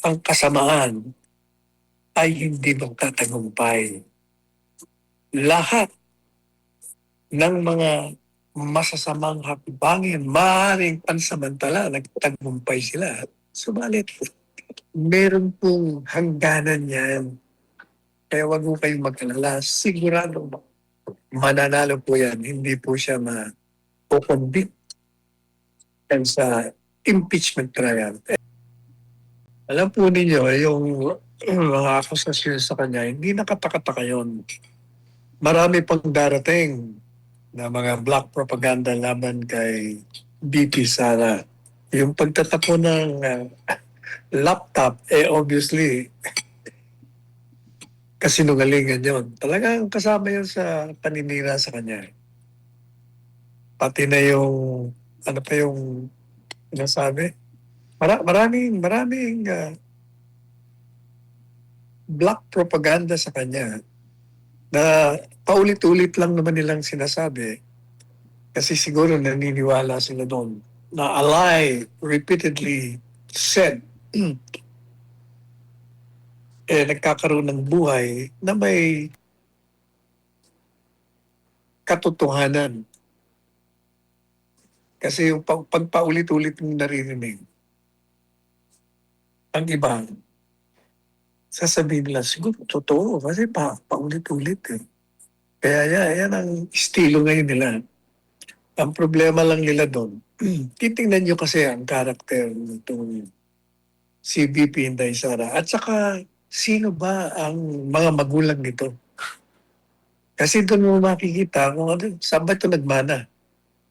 ang kasamaan ay hindi magtatagumpay. Lahat ng mga masasamang hakbangin, maaaring pansamantala, nagtagumpay sila. Subalit, meron pong hangganan yan. Kaya wag mo kayong mag-alala. Sigurado mananalo po yan. Hindi po siya ma-convict sa impeachment trial. Alam po ninyo, yung mga akusasyon sa kanya, hindi nakatakataka yun. Marami pang darating na mga black propaganda laban kay BP Sara. Yung pagtatapon ng laptop, obviously, kasinungalingan yun. Talagang kasama yun sa paninira sa kanya. Pati na yung, ano pa yung sinasabi? Maraming black propaganda sa kanya na paulit-ulit lang naman nilang sinasabi kasi siguro naniniwala sila doon na a lie repeatedly said nagkakaroon ng buhay na may katotohanan. Kasi yung pagpaulit-ulit mong naririnig, ang iba, sasabihin nila, siguro totoo kasi paulit-ulit eh. Kaya yan ang estilo ngayon nila. Ang problema lang nila doon, titingnan nyo kasi ang karakter nitong si BP Inday Sara. At saka, sino ba ang mga magulang nito? Kasi doon mo makikita kung ano, saan ba ito nagmana?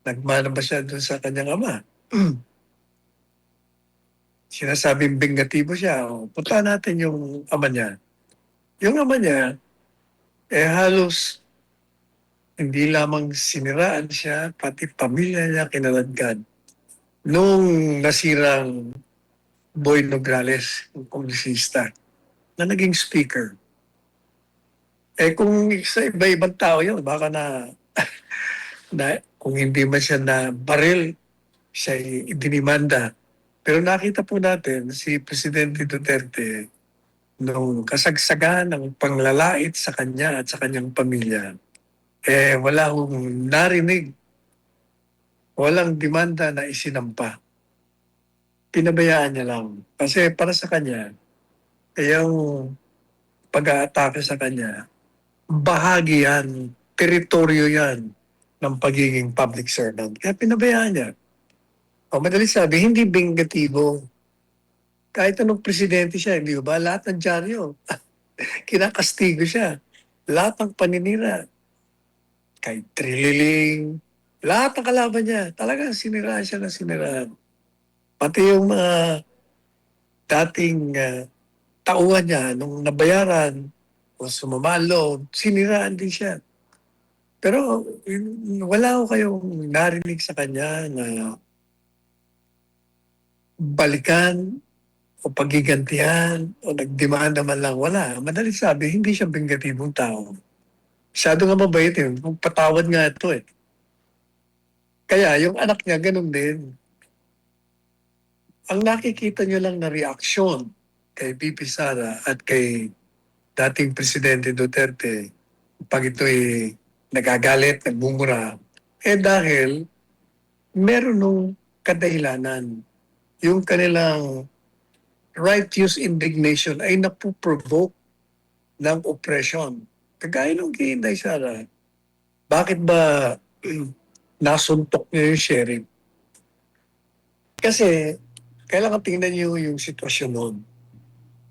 Nagmana ba siya doon sa kanyang ama? Sinasabing bingatibo siya. O, punta natin yung ama niya. Yung ama niya, halos hindi lamang siniraan siya, pati pamilya niya kinaladkad. Nung nasirang Boy Nograles, yung kongresista, na naging speaker. Kung sa iba-ibang tao yun, baka na kung hindi man siya na baril, siya idinimanda. Pero nakita po natin si Presidente Duterte nung kasagsagan ng panglalait sa kanya at sa kanyang pamilya, wala akong narinig, walang demanda na isinampa. Pinabayaan niya lang. Kasi para sa kanya, yung pag-aatake sa kanya, bahagi yan, teritoryo yan ng pagiging public servant. Kaya pinabayaan niya. O madali sabi, hindi bingatibo. Kahit anong presidente siya, hindi ba? Lahat ng dyaryo, kinakastigo siya. Lahat ng paninira, kay Trililing, lahat ng kalaban niya, talagang siniraan siya na siniraan. Pati yung mga dating tauhan niya, nung nabayaran o sumamalo, siniraan din siya. Pero wala ko kayong narinig sa kanya na balikan o pagigantihan o nagdemanda man lang, wala. Madali sabi, hindi siya bingatibong tao. Masyado nga mabait yun. Patawad nga ito eh. Kaya yung anak niya, ganun din. Ang nakikita nyo lang na reaksyon kay BP Sara at kay dating Presidente Duterte pag ito'y nagagalit, nagbumura, dahil meron nung kadahilanan. Yung kanilang righteous indignation ay napuprovoke ng oppression. Kagaya nung kay Inday Sara, bakit ba nasuntok niya yung sheriff? Kasi kailangan tingnan niyo yung sitwasyon noon.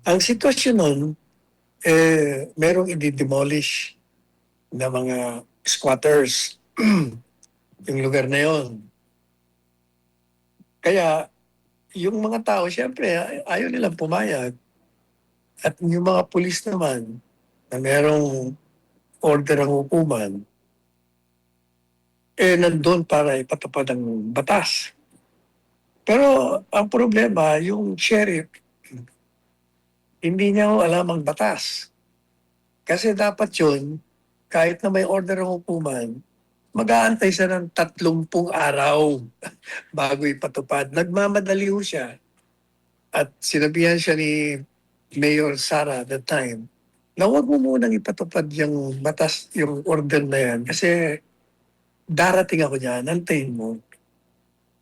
Ang sitwasyon noon, merong i-demolish na mga squatters yung lugar na yon. Kaya yung mga tao, siyempre, ayaw nilang pumayag. At yung mga pulis naman, na merong order ng hukuman, nandun para ipatupad ang batas. Pero ang problema, yung sheriff, hindi niya ho alam ang batas. Kasi dapat yun, kahit na may order ng hukuman, mag-aantay siya ng 30 araw bago ipatupad. Nagmamadali ho siya. At sinabihan siya ni Mayor Sara at that time na huwag mo munang ipatupad yung batas, yung order na yan kasi darating ako dyan, antayin mo.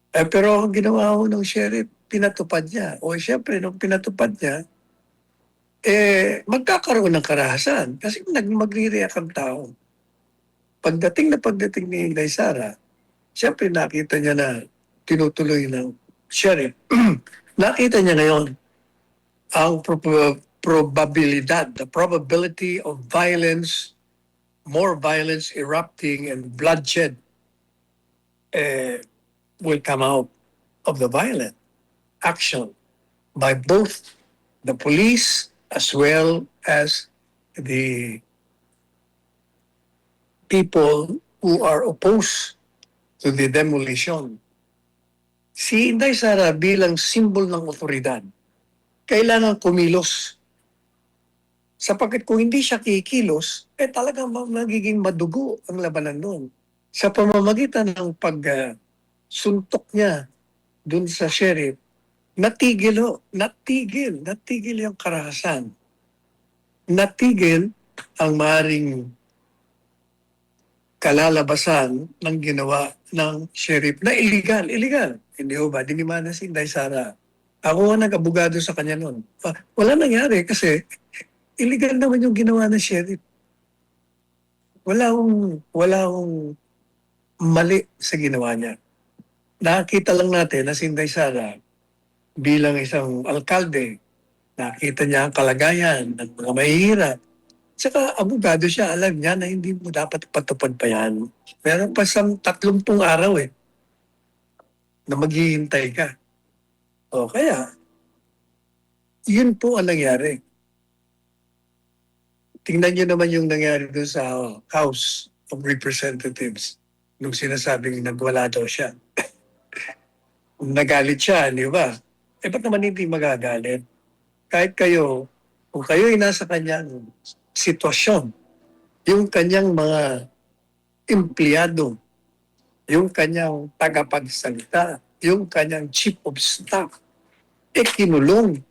Pero ang ginawa ko ng sheriff, pinatupad niya. O siyempre, nung pinatupad niya, magkakaroon ng karahasan kasi magre-react ang tao. Pagdating ni Inday Sara, siyempre nakita niya na tinutuloy ng sheriff. Nakita niya ngayon ang probabilidad, the probability of violence, more violence erupting and bloodshed will come out of the violent action by both the police as well as the people who are opposed to the demolition. Si Inday Sara bilang simbol ng otoridad, kailangan kumilos. Sapagkat kung hindi siya kikilos, talagang magiging madugo ang labanan noon. Sa pamamagitan ng pagsuntok niya dun sa sheriff, natigil yung karahasan. Natigil ang maaaring kalalabasan ng ginawa ng sheriff na illegal. Hindi ba? Dinimanda si Inday Sara. Ako nga nag-abogado sa kanya noon. Wala nangyari kasi illegal naman yung ginawa ng sheriff. Wala akong mali sa ginawa niya. Nakita lang natin na si Inday Sara bilang isang alkalde, nakita niya ang kalagayan ng mga mahihirap. Tsaka abogado siya, alam niya na hindi mo dapat patupad pa yan. Meron pa siyang 30 araw na maghihintay ka. O kaya, yun po ang nangyari. Tingnan niyo naman yung nangyari doon sa House of Representatives nung sinasabing nagwala daw siya. Nagalit siya, di ba? Ba't naman hindi magagalit? Kahit kayo, kung kayo ay nasa kanyang sitwasyon, yung kanyang mga empleyado, yung kanyang tagapagsalita, yung kanyang chief of staff, kinulong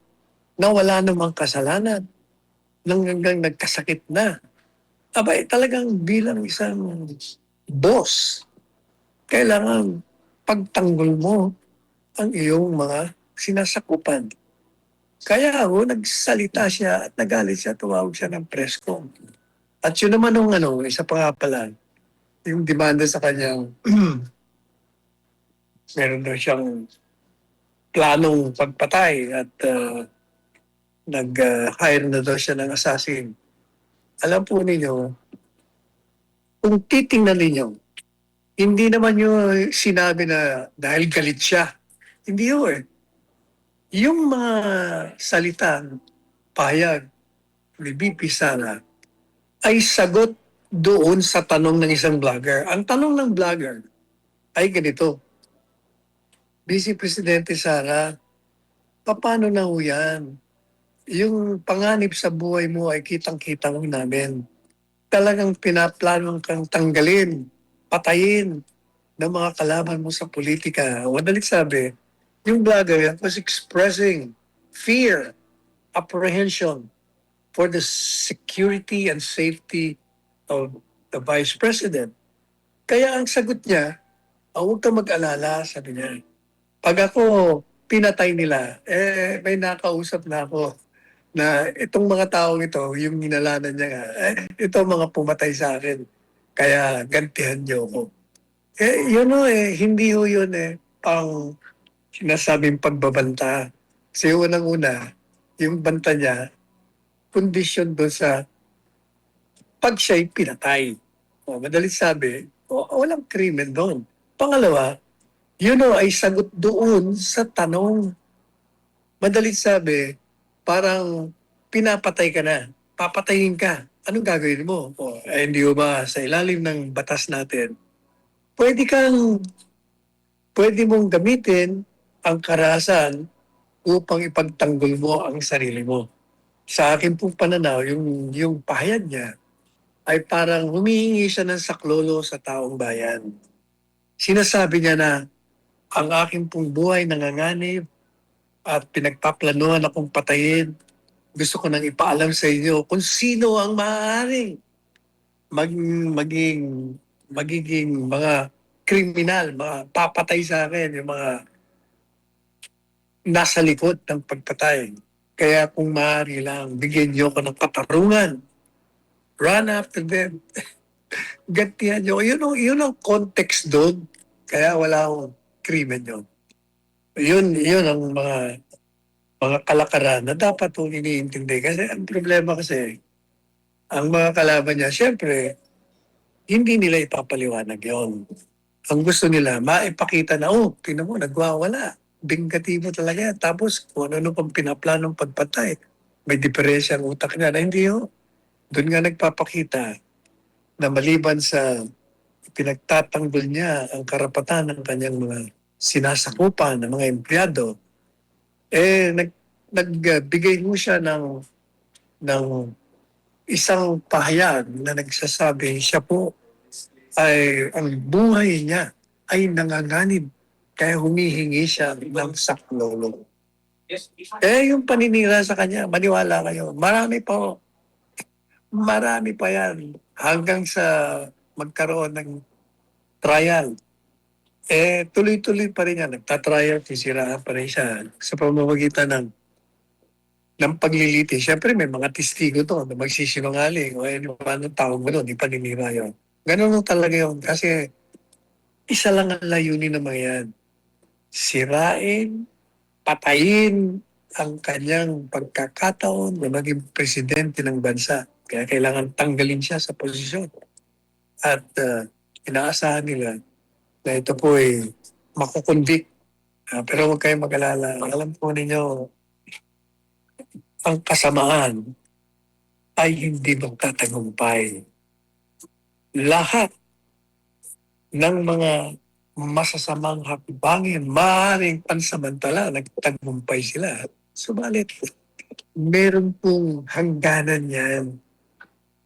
na wala namang kasalanan nang hanggang nagkasakit na. Talagang bilang isang boss, kailangan pagtanggol mo ang iyong mga sinasakupan. Kaya nagsalita siya at nagalit siya, tumawag siya ng press con. At yun naman nung isa pa nga pala, yung demanda sa kanyang meron daw siyang planong pagpatay at nag-hire na daw siya ng assassin. Alam po ninyo, kung titingnan ninyo, hindi naman yung sinabi na dahil galit siya. Hindi yun. Yung mga salitang pahayag ni BP Sara ay sagot doon sa tanong ng isang vlogger. Ang tanong ng vlogger ay ganito, Vice Presidente Sara, paano na ho yan? Yung panganib sa buhay mo ay kitang-kita mo namin. Talagang pinaplanong kang tanggalin, patayin ng mga kalaban mo sa politika. Madalit sabi, yung vlogger was expressing fear, apprehension for the security and safety of the Vice President. Kaya ang sagot niya, huwag kang mag-alala, sabi niya. Pag ako pinatay nila, may nakausap na ako na itong mga taong ito, yung ninalanan niya nga, ito mga pumatay sa akin. Kaya gantihan niyo ako. Yun hindi ho yun ang sinasabing pagbabanta. Kasi unang-una, yung banta niya, kondisyon doon sa pag siya'y pinatay. Madalit sabi, walang krimen doon. Pangalawa, yun ay sagot doon sa tanong. Madalit sabi, parang pinapatay ka na, papatayin ka. Anong gagawin mo? Hindi ba sa ilalim ng batas natin, pwede mong gamitin ang karahasan upang ipagtanggol mo ang sarili mo. Sa akin pong pananaw, yung pahayag niya ay parang humihingi siya ng saklolo sa taong bayan. Sinasabi niya na ang aking pong buhay nanganganib, at pinagpaplanuhan akong patayin. Gusto ko nang ipaalam sa inyo kung sino ang maaaring mag, maging, magiging mga kriminal, mga papatay sa akin, yung mga nasa likod ng pagpatay. Kaya kung maaari lang, bigyan niyo ko ng katarungan. Run after them. Gantihan niyo. Yun ang context doon. Kaya wala akong krimen yun. Yun ang mga kalakaran na dapat kong iniintindi. Kasi ang problema kasi, ang mga kalaban niya, syempre, hindi nila ipapaliwanag yon. Ang gusto nila, maipakita na, oh, tingnan mo, nagwawala. Bingkatibo talaga yan. Tapos, kung ano pang pinaplanong pagpatay, may diferensya ang utak niya na hindi ho. Doon nga nagpapakita na maliban sa pinagtatanggol niya ang karapatan ng kanyang mga sinasakupan ng mga empleyado, nagbigay mo siya ng isang pahayag na nagsasabi siya po ay ang buhay niya ay nanganganib kaya humihingi siya ng saklolo. Yung paninira sa kanya, maniwala kayo, marami pa yan hanggang sa magkaroon ng trial. Tuloy-tuloy pa rin yan. Nagtatrial, sisiraan pa rin siya sa pamamagitan ng paglilitis. Siyempre, may mga testigo to na magsisinungaling. O anong tawag mo doon, di paninira yun. Ganun talaga yun. Kasi isa lang ang layunin ng mga yan. Sirain, patayin ang kanyang pagkakataon na maging presidente ng bansa. Kaya kailangan tanggalin siya sa posisyon. At inaasahan nila na ito po ay makukonvict. Pero huwag kayong mag-alala. Alam po ninyo, ang kasamaan ay hindi magtatagumpay. Lahat ng mga masasamang hakbangin, maaaring pansamantala, nagtagumpay sila. Subalit, meron pong hangganan yan.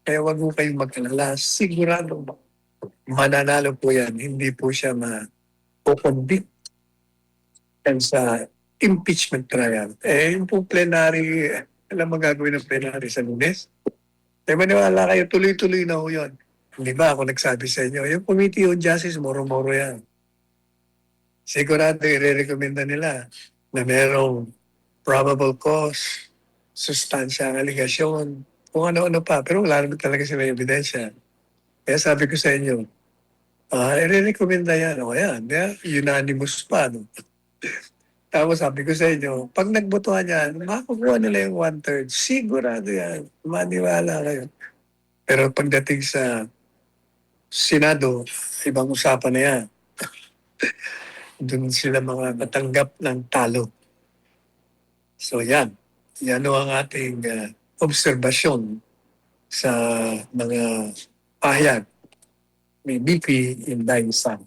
Kaya wag mo kayong mag-alala. Sigurado mananalo po yan. Hindi po siya ma-convict sa impeachment trial. Yung po plenary, alam mo gagawin ng plenary sa Lunes? Maniwala kayo, tuloy-tuloy na ho yun. Di ba ako nagsabi sa inyo, yung Committee on Justice, moro-moro yan. Sigurado i-recommenda nila na merong probable cause, sustansya ang aligasyon, kung ano-ano pa. Pero wala naman talaga sila ebidensya. Kaya sabi ko sa inyo, i-recommenda yan. O yan, unanimous pa. No? Tapos sabi ko sa inyo, pag nagbotohan yan, makakukuha nila yung 1/3. Sigurado yan. Maniwala kayo. Pero pagdating sa Senado, ibang usapan na yan. Doon sila mga natanggap ng talo. So yan. Yan ang ating obserbasyon sa mga pahayag ni BP Inday San.